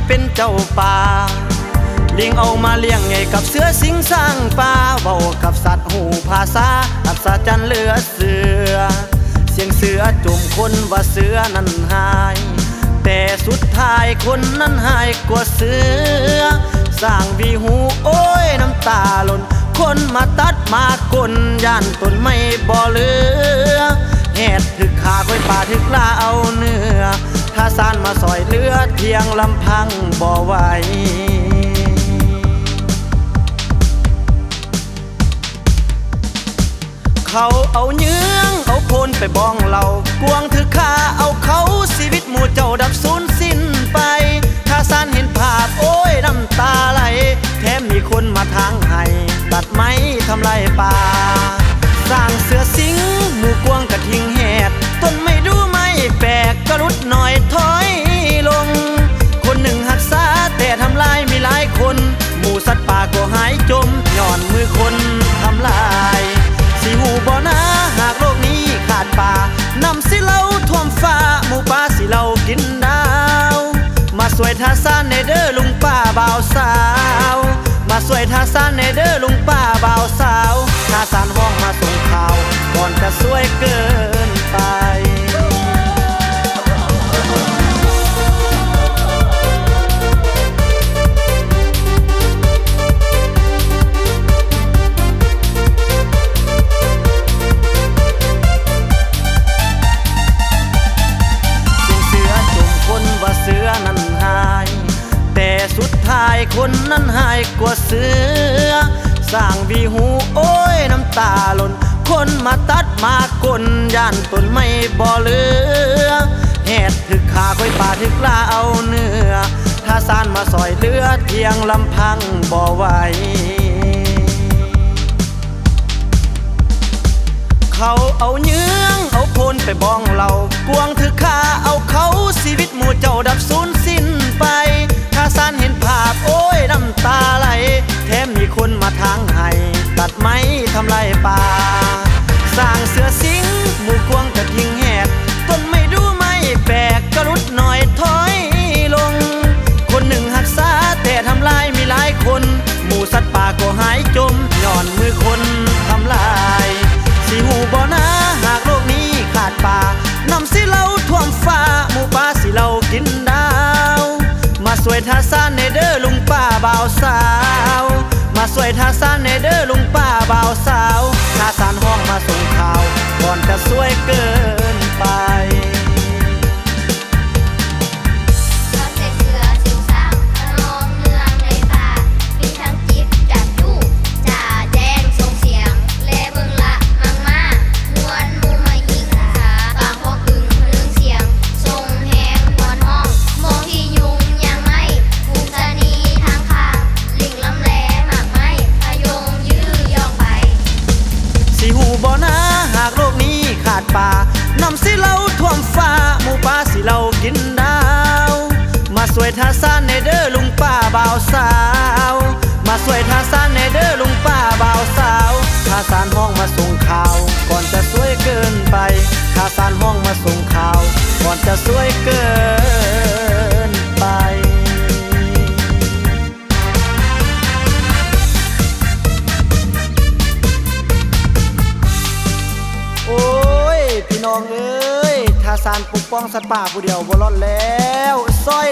เป็นเจ้าป่าลิงเอามาเลี้ยงไงกับเสือสิงสร้างป่าเบากับสัตว์หูภาษาอัศจรรย์เหลือเสือเสียงเสือจุ่มคนว่าเสือนั้นหายแต่สุดท้ายคนนั้นหายกว่าเสือสร้างวีหูโอ้ยน้ำตาหล่นคนมาตัดมากลย่านต้นไม่บ่เหลือแหดถึกขาค่อยป่าถึกลาเอาเนื้อถ้าซานมาซอยเลือเพียงลำพังบ่ไหวเขาเอาเยื้องเอาโพนไปบ้องเรากวงถือขาเอาเขาชีวิตหมู่เจ้าดับสูญสิ้นไปถ้าซานเห็นภาพโอ้ยน้ำตาไหลแถมมีคนมาทางให้ตัดไม้ทำลายป่าสร้างเสือสิงหมู่กวงกระทิงแหดต้นไม่ดูไม่แปลกกระลุดหน่อยถอยลงคนหนึ่งหักษาแต่ทำลายมีหลายคนหมู่สัตว์ป่าก็หายจมย่อนมือคนทำลายสิหูบ่นะหากโลกนี้ขาดป่านำสิเหล้าท่วมฟ้าหมู่ป่าสิเหล้ากินดาวมาสวยทาซานในเด้อลุงป้าบ่าวสาวมาสวยทาซานในเด้อลุงป้าบ่าวสาวทาซานว่องมาส่งข่าวก่อนจะสวยเกินไปเสือนั้นหายแต่สุดท้ายคนนั้นหายกว่าเสือสร้างวีหูโอ้ยน้ำตาหล่นคนมาตัดมากลย่านต้นไม่บ่เหลือแหดถึกขาค่อยป่าถึกลาเอาเนื้อถ้าซานมาซอยเลือเพียงลำพังบ่ไหวเขาเอาเยื้องเอาโพนไปบ้องเรากวงถือขาเอาเขาชีวิตหมู่เจ้าดับสูญสิ้นไปถ้าซานเห็นภาพโอ้ยน้ำตาไหลแถมมีคนมาทางให้ตัดไม้ทำลายป่าสร้างเสือสิงหมู่กวงกระทิงแหดต้นไม่ดูไม่แปลกกระลุดหน่อยถอยลงคนหนึ่งหักษาแต่ทำลายมีหลายคนหมู่สัตว์ป่าก็หายจมย่อนมือคนทำลายสิหูบ่นะหากโลกนี้ขาดป่านำสิเหล้าท่วมฟ้าหมู่ป่าสิเหล้ากินดาวมาสวยทาซานในเด้อลุงป้าบ่าวสาวมาสวยทาซานในเด้อลุงป้าบ่าวสาวทาซานห้องมาส่งข่าวก่อนจะสวยเกินไปป่านำสิเหล้าท่วมฟ้าหมู่ป่าสิเหล้ากินดาวมาสวยทาซานในเด้อลุงป้าบ่าวสาวมาสวยทาซานในเด้อลุงป้าบ่าวสาวทาซานห้องมาส่งข่าวก่อนจะสวยเกินไปทาซานห้องมาส่งข่าวก่อนจะสวยเกินไปพี่น้องเอ้ยทาซานปกป้องสัตว์ป่าผู้เดียวบ่รอดแล้วซอย